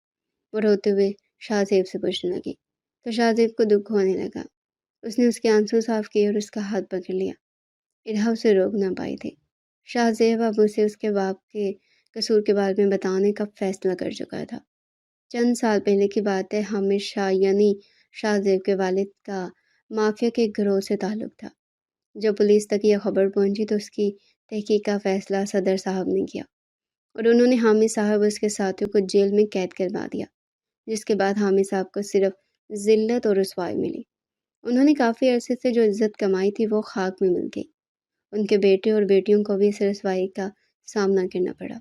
वो रोते हुए शाहज़ेब से पूछने लगी। तो शाहज़ेब को दुख होने लगा। उसने उसके आंसू साफ किए और उसका हाथ पकड़ लिया। इरहा उसे रोक ना पाई थी। शाहज़ेब अब उसे उसके बाप के कसूर के बारे में बताने का फ़ैसला कर चुका था। चंद साल पहले की बात है। हामिद शाह यानी शाहज़ेब के वालिद का माफिया के गिरोह से ताल्लुक़ था। जब पुलिस तक यह खबर पहुंची तो उसकी तहकीक का फ़ैसला सदर साहब ने किया। اور انہوں نے حامد صاحب اور اس کے ساتھیوں کو جیل میں قید کروا دیا، جس کے بعد حامد صاحب کو صرف ذلت اور رسوائی ملی۔ انہوں نے کافی عرصے سے جو عزت کمائی تھی وہ خاک میں مل گئی۔ ان کے بیٹے اور بیٹیوں کو بھی اس رسوائی کا سامنا کرنا پڑا۔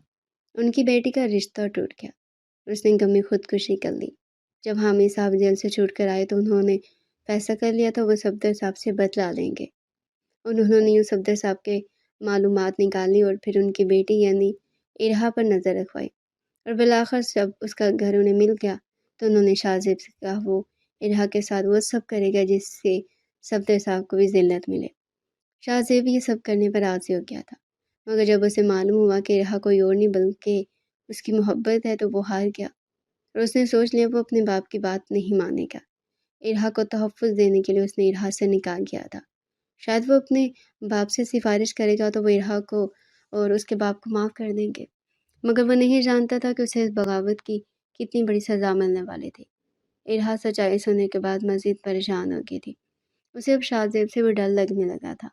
ان کی بیٹی کا رشتہ ٹوٹ گیا اور اس نے غم میں خودکشی کر لی۔ جب حامد صاحب جیل سے چھوٹ کر آئے تو انہوں نے فیصلہ کر لیا تھا وہ صفدر صاحب سے بدلہ لیں گے، اور انہوں نے یوں صفدر صاحب کے معلومات نکالی اور پھر ان کی بیٹی یعنی ارہا پر نظر رکھوائی، اور بالآخر جب اس کا گھر انہیں مل گیا تو انہوں نے شاہ زیب سے کہا وہ ارہا کے ساتھ وہ سب کرے گا جس سے صفدر صاحب کو بھی ذلت ملے۔ شاہ زیب یہ سب کرنے پر راضی ہو گیا تھا، مگر جب اسے معلوم ہوا کہ ارہا کوئی اور نہیں بلکہ اس کی محبت ہے تو وہ ہار گیا، اور اس نے سوچ لیا وہ اپنے باپ کی بات نہیں مانے گا۔ ارہا کو تحفظ دینے کے لیے اس نے ارہا سے نکاح کیا تھا، شاید وہ اپنے باپ سے سفارش کرے گا تو وہ ارہا کو اور اس کے باپ کو معاف کر دیں گے، مگر وہ نہیں جانتا تھا کہ اسے اس بغاوت کی کتنی بڑی سزا ملنے والی تھی۔ ارہا سچائی سننے کے بعد مزید پریشان ہو گئی تھی، اسے اب شاہ زیب سے وہ ڈر لگنے لگا تھا۔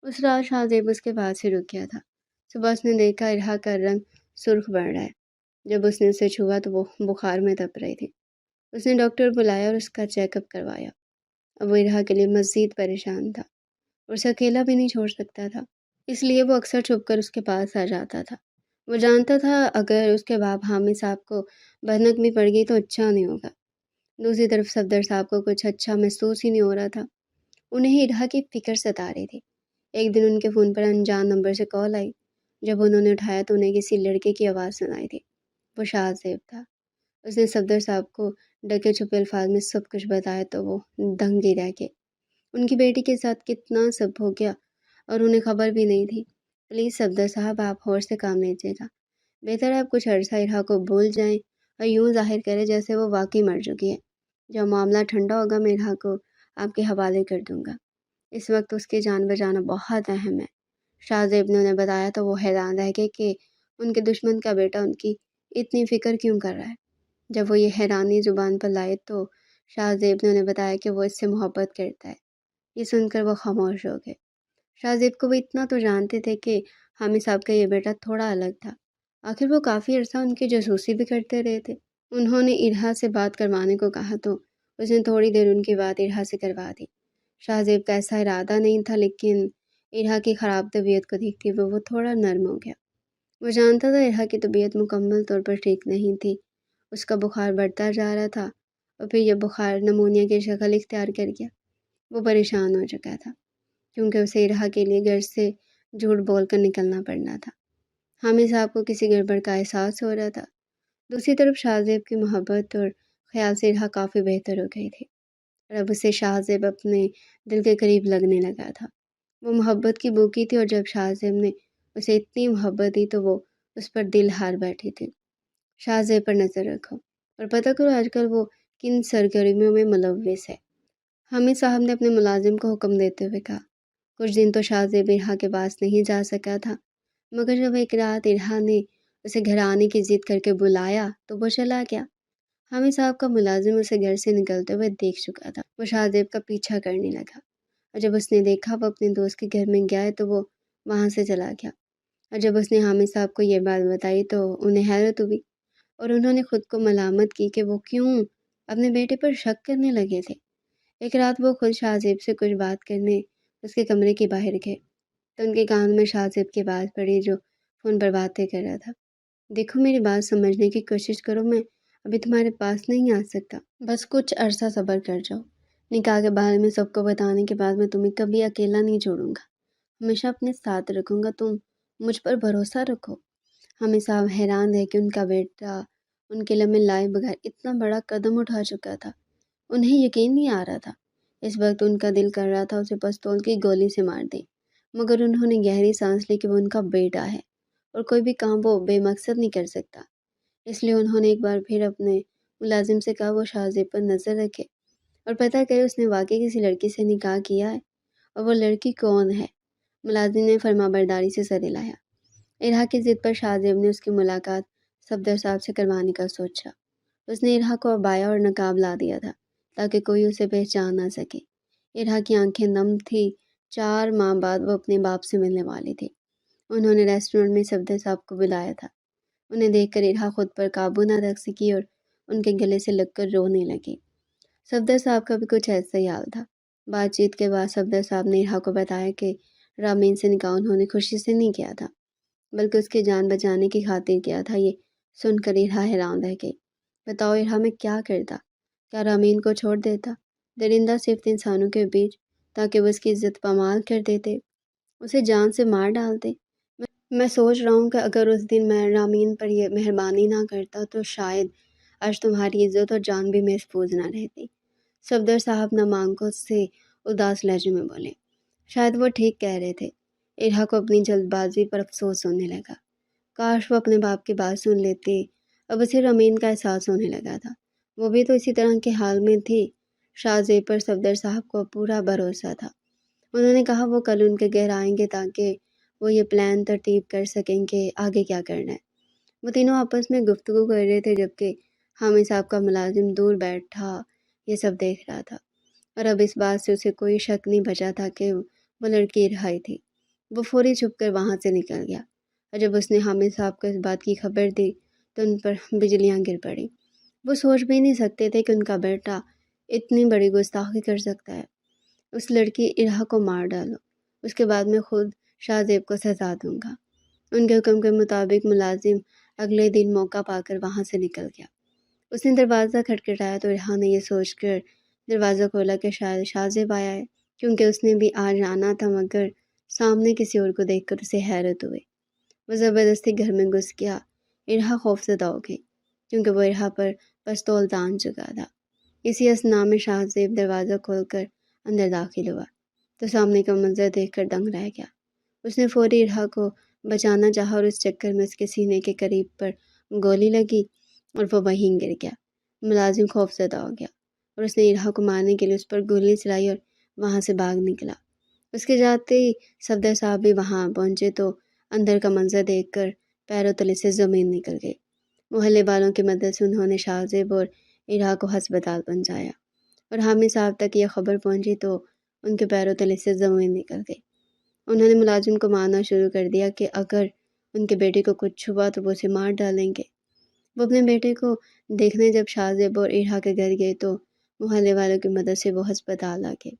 اس رات شاہ زیب اس کے پاس سے رک گیا تھا۔ صبح اس نے دیکھا ارہا کا رنگ سرخ بڑھ رہا ہے۔ جب اس نے اسے چھوا تو وہ بخار میں تپ رہی تھی۔ اس نے ڈاکٹر بلایا اور اس کا چیک اپ کروایا۔ اب وہ ارہا کے لیے مزید پریشان تھا اور اسے اکیلا بھی نہیں چھوڑ سکتا تھا، اس لیے وہ اکثر چھپ کر اس کے پاس آ جاتا تھا۔ وہ جانتا تھا اگر اس کے باپ حامد صاحب کو بھنک بھی پڑ گئی تو اچھا نہیں ہوگا۔ دوسری طرف صفدر صاحب کو کچھ اچھا محسوس ہی نہیں ہو رہا تھا، انہیں ارہا کی فکر ستا رہی تھی۔ ایک دن ان کے فون پر انجان نمبر سے کال آئی۔ جب انہوں نے اٹھایا تو انہیں کسی لڑکے کی آواز سنائی تھی، وہ شاہ زیب تھا۔ اس نے صفدر صاحب کو ڈکے چھپے الفاظ میں سب کچھ بتایا تو وہ دنگ ہی رہ گئے۔ ان کی بیٹی کے ساتھ کتنا سب ہو گیا اور انہیں خبر بھی نہیں تھی۔ پلیز صفدر صاحب آپ ہوش سے کام لیجیے گا، بہتر ہے آپ کچھ عرصہ ارہا کو بھول جائیں اور یوں ظاہر کریں جیسے وہ واقعی مر چکی ہے۔ جب معاملہ ٹھنڈا ہوگا میں ارہا کو آپ کے حوالے کر دوں گا، اس وقت اس کی جان بچانا بہت اہم ہے۔ شاہ زیب نے انہیں بتایا تو وہ حیران رہ گئے کہ ان کے دشمن کا بیٹا ان کی اتنی فکر کیوں کر رہا ہے۔ جب وہ یہ حیرانی زبان پر لائے تو شاہ زیب نے انہیں بتایا کہ وہ اس سے محبت کرتا ہے۔ یہ سن کر وہ خاموش ہو گئے۔ شاہ زیب کو وہ اتنا تو جانتے تھے کہ حامد صاحب کا یہ بیٹا تھوڑا الگ تھا، آخر وہ کافی عرصہ ان کی جاسوسی بھی کرتے رہے تھے۔ انہوں نے ارہا سے بات کروانے کو کہا تو اس نے تھوڑی دیر ان کی بات ارہا سے کروا دی۔ شاہ زیب کا ایسا ارادہ نہیں تھا، لیکن ارہا کی خراب طبیعت کو دیکھتے ہوئے وہ تھوڑا نرم ہو گیا۔ وہ جانتا تھا ارہا کی طبیعت مکمل طور پر ٹھیک نہیں تھی، اس کا بخار بڑھتا جا رہا تھا اور پھر یہ بخار نمونیا کی شکل اختیار کر گیا۔ وہ پریشان ہو چکا تھا کیونکہ اسے ارہا کے لیے گھر سے جھوٹ بول کر نکلنا پڑنا تھا۔ حامد صاحب کو کسی گڑبڑ کا احساس ہو رہا تھا۔ دوسری طرف شاہ زیب کی محبت اور خیال سے ارہا کافی بہتر ہو گئی تھی، اور اب اسے شاہ زیب اپنے دل کے قریب لگنے لگا تھا۔ وہ محبت کی بھوکی تھی اور جب شاہ زیب نے اسے اتنی محبت دی تو وہ اس پر دل ہار بیٹھی تھی۔ شاہ زیب پر نظر رکھو اور پتہ کرو آج کل وہ کن سرگرمیوں میں ملوث ہے، حامد صاحب نے اپنے ملازم کو حکم دیتے ہوئے کہا۔ کچھ دن تو شاہ زیب ارہا کے پاس نہیں جا سکا تھا، مگر جب ایک رات ارہا نے اسے گھر آنے کی ضد کر کے بلایا تو وہ چلا گیا۔ حامد صاحب کا ملازم اسے گھر سے نکلتے ہوئے دیکھ چکا تھا۔ وہ شاہ زیب کا پیچھا کرنے لگا اور جب اس نے دیکھا وہ اپنے دوست کے گھر میں گیا ہے تو وہ وہاں سے چلا گیا، اور جب اس نے حامد صاحب کو یہ بات بتائی تو انہیں حیرت ہوئی اور انہوں نے خود کو ملامت کی کہ وہ کیوں اپنے بیٹے پر شک کرنے لگے تھے۔ ایک رات وہ خود شاہ زیب سے کچھ بات کرنے اس کے کمرے کے باہر گئے تو ان کے کان میں شاہ زیب کی آواز پڑی جو فون پر باتیں کر رہا تھا۔ دیکھو میری بات سمجھنے کی کوشش کرو، میں ابھی تمہارے پاس نہیں آ سکتا، بس کچھ عرصہ صبر کر جاؤ۔ نکاح کے بارے میں سب کو بتانے کے بعد میں تمہیں کبھی اکیلا نہیں چھوڑوں گا، ہمیشہ اپنے ساتھ رکھوں گا، تم مجھ پر بھروسہ رکھو۔ حامد صاحب حیران ہے کہ ان کا بیٹا ان کے لمحے لائے بغیر اتنا بڑا قدم اٹھا چکا تھا۔ انہیں یقین نہیں آ رہا تھا۔ اس وقت ان کا دل کر رہا تھا اسے پستول کی گولی سے مار دیں، مگر انہوں نے گہری سانس لی کہ وہ ان کا بیٹا ہے اور کوئی بھی کام وہ بے مقصد نہیں کر سکتا۔ اس لیے انہوں نے ایک بار پھر اپنے ملازم سے کہا وہ شاہ زیب پر نظر رکھے اور پتہ کرے اس نے واقعی کسی لڑکی سے نکاح کیا ہے اور وہ لڑکی کون ہے۔ ملازم نے فرما برداری سے سر ہلایا۔ ارہا کی ضد پر شاہ زیب نے اس کی ملاقات صفدر صاحب سے کروانے کا سوچا۔ اس نے ارہا کو عبایا اور نقاب لا دیا تھا تاکہ کوئی اسے پہچان نہ سکے۔ ارہا کی آنکھیں نم تھی، 4 ماہ بعد وہ اپنے باپ سے ملنے والی تھی۔ انہوں نے ریسٹورنٹ میں صفدر صاحب کو بلایا تھا۔ انہیں دیکھ کر ارہا خود پر قابو نہ رکھ سکی اور ان کے گلے سے لگ کر رونے لگی۔ صفدر صاحب کا بھی کچھ ایسا ہی حال تھا۔ بات چیت کے بعد صفدر صاحب نے ارہا کو بتایا کہ رامین سے نکاح انہوں نے خوشی سے نہیں کیا تھا، بلکہ اس کی جان بچانے کی خاطر کیا تھا۔ یہ سن کر ارہا حیران رہ گئی۔ بتاؤ ارہا، میں کیا کرتا؟ کیا رامین کو چھوڑ دیتا؟ درندہ صرف انسانوں کے بیچ تاکہ وہ اس کی عزت پامال کر دیتے، اسے جان سے مار ڈالتے۔ میں سوچ رہا ہوں کہ اگر اس دن میں رامین پر یہ مہربانی نہ کرتا تو شاید آج تمہاری عزت اور جان بھی محفوظ نہ رہتی۔ صفدر صاحب نمانکوں سے اداس لہجے میں بولے۔ شاید وہ ٹھیک کہہ رہے تھے۔ ارہا کو اپنی جلد بازی پر افسوس ہونے لگا۔ کاش وہ اپنے باپ کی بات سن لیتی۔ اب اسے رامین کا احساس ہونے لگا تھا، وہ بھی تو اسی طرح کے حال میں تھی۔ شاہ زیب پر صفدر صاحب کو پورا بھروسہ تھا۔ انہوں نے کہا وہ کل ان کے گھر آئیں گے تاکہ وہ یہ پلان ترتیب کر سکیں کہ آگے کیا کرنا ہے۔ وہ تینوں آپس میں گفتگو کر رہے تھے جبکہ حامد صاحب کا ملازم دور بیٹھا یہ سب دیکھ رہا تھا، اور اب اس بات سے اسے کوئی شک نہیں بچا تھا کہ وہ لڑکی رہائی تھی۔ وہ فوری چھپ کر وہاں سے نکل گیا، اور جب اس نے حامد صاحب کو اس بات کی خبر دی تو ان پر بجلیاں گر پڑیں۔ وہ سوچ بھی نہیں سکتے تھے کہ ان کا بیٹا اتنی بڑی گستاخی کر سکتا ہے۔ اس لڑکی ارہا کو مار ڈالو، اس کے بعد میں خود شاہ زیب کو سزا دوں گا۔ ان کے حکم کے مطابق ملازم اگلے دن موقع پا کر وہاں سے نکل گیا۔ اس نے دروازہ کھٹکھٹایا تو ارہا نے یہ سوچ کر دروازہ کھولا کہ شاید شاہ زیب آیا ہے، کیونکہ اس نے بھی آج آنا تھا، مگر سامنے کسی اور کو دیکھ کر اسے حیرت ہوئی۔ وہ زبردستی گھر میں گھس گیا۔ ارہا خوفزدہ ہو گئی کیونکہ وہ ارہا پر پستول تان چکا تھا۔ اسی اثناء میں شاہ زیب دروازہ کھول کر اندر داخل ہوا تو سامنے کا منظر دیکھ کر دنگ رہ گیا۔ اس نے فوری ارہا کو بچانا چاہا اور اس چکر میں اس کے سینے کے قریب پر گولی لگی اور وہ وہیں گر گیا۔ ملازم خوفزدہ ہو گیا اور اس نے ارہا کو مارنے کے لیے اس پر گولی چلائی اور وہاں سے بھاگ نکلا۔ اس کے جاتے ہی صفدر صاحب بھی وہاں پہنچے تو اندر کا منظر دیکھ کر پیروں تلے سے زمین نکل گئی۔ محلے والوں کی مدد سے انہوں نے شاہ زیب اور ارہا کو ہسپتال پہنچایا، اور حامد صاحب تک یہ خبر پہنچی تو ان کے پیروں تلے سے زمین نکل گئی۔ انہوں نے ملازم کو مارنا شروع کر دیا کہ اگر ان کے بیٹے کو کچھ ہوا تو وہ اسے مار ڈالیں گے۔ وہ اپنے بیٹے کو دیکھنے جب شاہ زیب اور ارہا کے گھر گئے تو محلے والوں کی مدد سے وہ ہسپتال آ گئے۔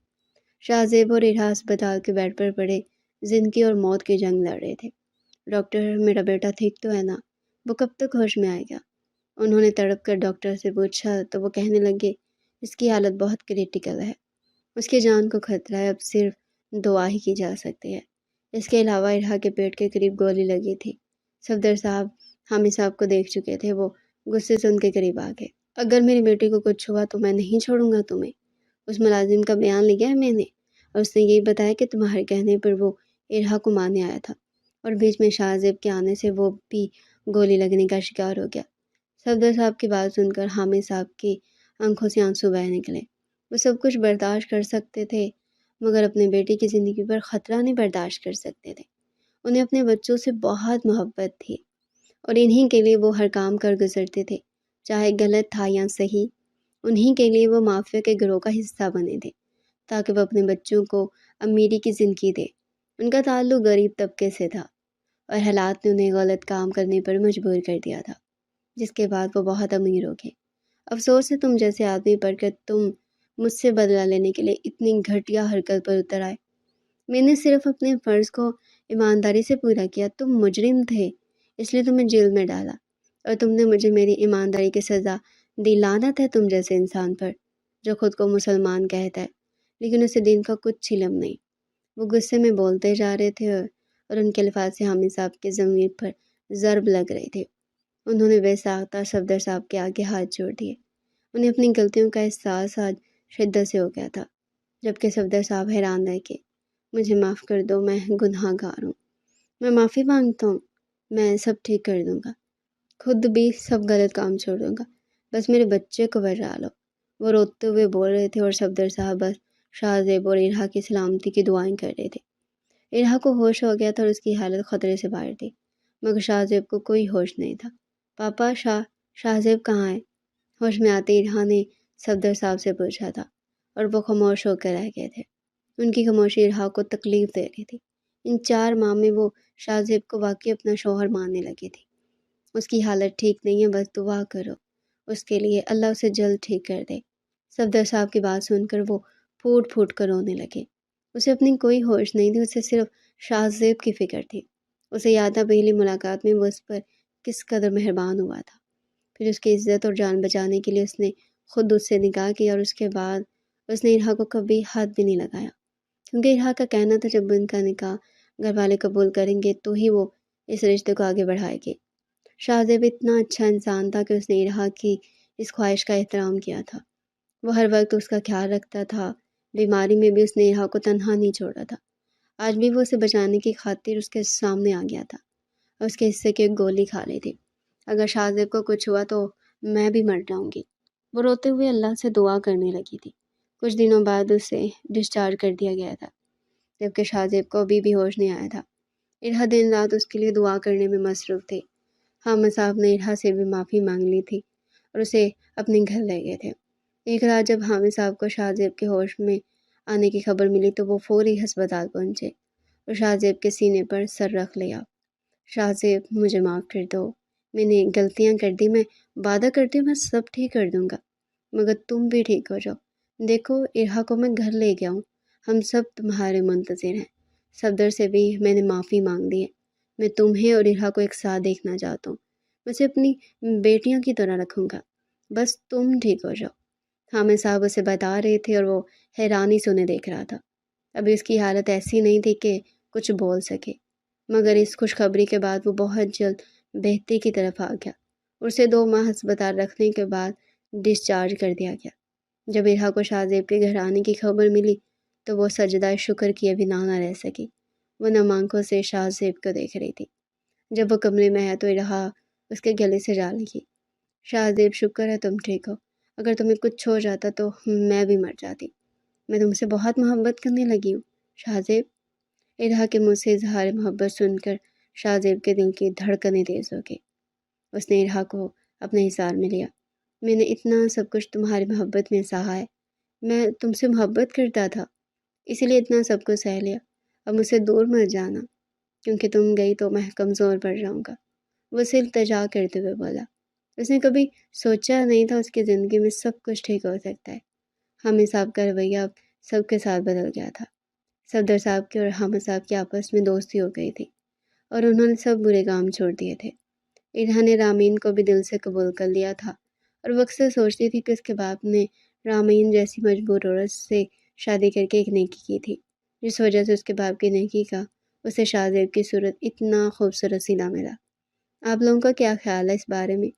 شاہ زیب اور ارہا ہسپتال کے بیڈ پر پڑے زندگی اور موت کی جنگ لڑ رہے تھے۔ ڈاکٹر، میرا بیٹا ٹھیک تو ہے نا؟ وہ کب تک ہوش میں آئے گا؟ انہوں نے تڑپ کر ڈاکٹر سے پوچھا تو وہ کہنے لگے اس کی حالت بہت کریٹیکل ہے، اس کی جان کو خطرہ ہے، اب صرف دعا ہی کی جا سکتی ہے۔ اس کے علاوہ ارہا کے پیٹ کے قریب گولی لگی تھی۔ صفدر صاحب حامد صاحب کو دیکھ چکے تھے، وہ غصے سے ان کے قریب آ گئے۔ اگر میری بیٹی کو کچھ ہوا تو میں نہیں چھوڑوں گا تمہیں۔ اس ملازم کا بیان لیا ہے میں نے، اور اس نے یہی بتایا کہ تمہارے کہنے پر وہ ارہا کو مارنے آیا تھا، اور بیچ میں شاہ زیب کے آنے سے وہ بھی گولی لگنے کا شکار ہو گیا۔ صفدر صاحب کی بات سن کر حامد صاحب کی آنکھوں سے آنسو بہہ نکلے۔ وہ سب کچھ برداشت کر سکتے تھے مگر اپنے بیٹے کی زندگی پر خطرہ نہیں برداشت کر سکتے تھے۔ انہیں اپنے بچوں سے بہت محبت تھی اور انہی کے لیے وہ ہر کام کر گزرتے تھے، چاہے غلط تھا یا صحیح۔ انہی کے لیے وہ مافیا کے گروہ کا حصہ بنے تھے تاکہ وہ اپنے بچوں کو امیری کی زندگی دے۔ ان کا تعلق غریب طبقے سے تھا اور حالات نے انہیں غلط کام کرنے پر مجبور کر دیا تھا، جس کے بعد وہ بہت امیر ہو گئے۔ افسوس ہے تم جیسے آدمی پر کہ تم مجھ سے بدلہ لینے کے لیے اتنی گھٹیا حرکت پر اتر آئے۔ میں نے صرف اپنے فرض کو ایمانداری سے پورا کیا، تم مجرم تھے، اس لیے تمہیں جیل میں ڈالا، اور تم نے مجھے میری ایمانداری کی سزا دی۔ لعنت ہے تم جیسے انسان پر جو خود کو مسلمان کہتا ہے لیکن اسے دین کا کچھ علم نہیں۔ وہ غصے میں بولتے جا رہے تھے اور ان کے الفاظ سے حامد صاحب کے ضمیر پر ضرب لگ رہے تھے۔ انہوں نے بے ساختہ صفدر صاحب کے آگے ہاتھ جوڑ دیے۔ انہیں اپنی غلطیوں کا احساس آج شدت سے ہو گیا تھا، جبکہ صفدر صاحب حیران رہ کے مجھے معاف کر دو، میں گناہ گار ہوں، میں معافی مانگتا ہوں، میں سب ٹھیک کر دوں گا، خود بھی سب غلط کام چھوڑ دوں گا، بس میرے بچے کو بچا لو۔ وہ روتے ہوئے بول رہے تھے اور صفدر صاحب بس شاہ زیب اور ارہا کی سلامتی کی دعائیں کر رہے تھے۔ ارہا کو ہوش ہو گیا تھا اور اس کی حالت خطرے سے باہر تھی، مگر شاہ زیب کو کوئی ہوش نہیں تھا۔ پاپا، شاہ زیب کہاں ہے؟ ہوش میں آتے ارہا نے صفدر صاحب سے پوچھا تھا، اور وہ خاموش ہو کر رہ گئے تھے۔ ان کی خاموشی ارہا کو تکلیف دے رہی تھی۔ ان 4 ماہ میں وہ شاہ زیب کو واقعی اپنا شوہر ماننے لگی تھی۔ اس کی حالت ٹھیک نہیں ہے، بس دعا کرو اس کے لیے، اللہ اسے جلد ٹھیک کر دے۔ صفدر صاحب کی بات سن کر وہ پھوٹ پھوٹ کر رونے لگے۔ اسے اپنی کوئی ہوش نہیں تھی، اسے صرف شاہ زیب کی فکر تھی۔ اسے یاد تھا پہلی ملاقات میں وہ اس پر کس قدر مہربان ہوا تھا، پھر اس کی عزت اور جان بچانے کے لیے اس نے خود اس سے نکاح کیا، اور اس کے بعد اس نے ارہا کو کبھی ہاتھ بھی نہیں لگایا، کیونکہ ارہا کا کہنا تھا جب ان کا نکاح گھر والے قبول کریں گے تو ہی وہ اس رشتے کو آگے بڑھائے گی۔ شاہ زیب اتنا اچھا انسان تھا کہ اس نے ارہا کی اس خواہش کا احترام کیا تھا۔ وہ ہر وقت اس کا خیال رکھتا تھا، بیماری میں بھی اس نے ارہا کو تنہا نہیں چھوڑا تھا۔ آج بھی وہ اسے بچانے کی خاطر اس کے سامنے آ گیا تھا اور اس کے حصے کی ایک گولی کھا لی تھی۔ اگر شاہ زیب کو کچھ ہوا تو میں بھی مر جاؤں گی، وہ روتے ہوئے اللہ سے دعا کرنے لگی تھی۔ کچھ دنوں بعد اسے ڈسچارج کر دیا گیا تھا، جبکہ شاہ زیب کو ابھی بھی ہوش نہیں آیا تھا۔ ارہا دن رات اس کے لیے دعا کرنے میں مصروف تھی۔ حامد صاحب نے ارہا سے بھی معافی مانگ لی تھی اور اسے اپنے گھر لے گئے تھے۔ ایک رات جب حامد صاحب کو شاہ زیب کے ہوش میں آنے کی خبر ملی تو وہ فوری ہسپتال پہنچے اور شاہ زیب کے سینے پر سر رکھ لیا۔ شاہ زیب، مجھے معاف کر دو، میں نے غلطیاں کر دی، میں وعدہ کرتی ہوں میں سب ٹھیک کر دوں گا، مگر تم بھی ٹھیک ہو جاؤ۔ دیکھو ارہا کو میں گھر لے گیا ہوں، ہم سب تمہارے منتظر ہیں۔ صفدر سے بھی میں نے معافی مانگ لی ہے، میں تمہیں اور ارہا کو ایک ساتھ دیکھنا چاہتا ہوں، میں اسے اپنی بیٹیوں کی طرح رکھوں گا، بس تم ٹھیک ہو جاؤ۔ حامد صاحب اسے بتا رہے تھے اور وہ حیرانی سے انہیں دیکھ رہا تھا۔ ابھی اس کی حالت ایسی نہیں تھی کہ کچھ بول سکے، مگر اس خوشخبری کے بعد وہ بہت جلد بہتری کی طرف آ گیا اور اسے 2 ماہ ہسپتال رکھنے کے بعد ڈسچارج کر دیا گیا۔ جب ارہا کو شاہ زیب کے گھر آنے کی خبر ملی تو وہ سجدہ شکر کیے بنا نہ رہ سکی۔ وہ نم آنکھوں سے شاہ زیب کو دیکھ رہی تھی۔ جب وہ کمرے میں آیا تو ارہا اس کے گلے سے جا لگی۔ شاہ زیب، شکر ہے تم ٹھیک ہو، اگر تمہیں کچھ ہو جاتا تو میں بھی مر جاتی، میں تم سے بہت محبت کرنے لگی ہوں شاہ زیب۔ ارہا کے منہ سے اظہار محبت سن کر شاہ زیب کے دل کی دھڑکنیں تیز ہو گئی۔ اس نے ارہا کو اپنے حصار میں لیا۔ میں نے اتنا سب کچھ تمہاری محبت میں سہا ہے، میں تم سے محبت کرتا تھا، اسی لیے اتنا سب کچھ سہ لیا، اب مجھ سے دور مت جانا، کیونکہ تم گئی تو میں کمزور پڑ جاؤں گا، وہ اسے التجا کرتے ہوئے بولا۔ اس نے کبھی سوچا نہیں تھا اس کی زندگی میں سب کچھ ٹھیک ہو سکتا ہے۔ حامد صاحب کا رویہ اب سب کے ساتھ بدل گیا تھا۔ صفدر صاحب کی اور حامد صاحب کی آپس میں دوستی ہو گئی تھی اور انہوں نے سب برے کام چھوڑ دیے تھے۔ ارہا نے رامین کو بھی دل سے قبول کر لیا تھا اور وہ اکثر سوچتی تھی کہ اس کے باپ نے رامین جیسی مجبور عورت سے شادی کر کے ایک نیکی کی تھی، جس وجہ سے اس کے باپ کی نیکی کا اسے شاہ زیب کی صورت اتنا خوبصورت سیدھا ملا۔ آپ لوگوں کا کیا خیال ہے اس بارے میں؟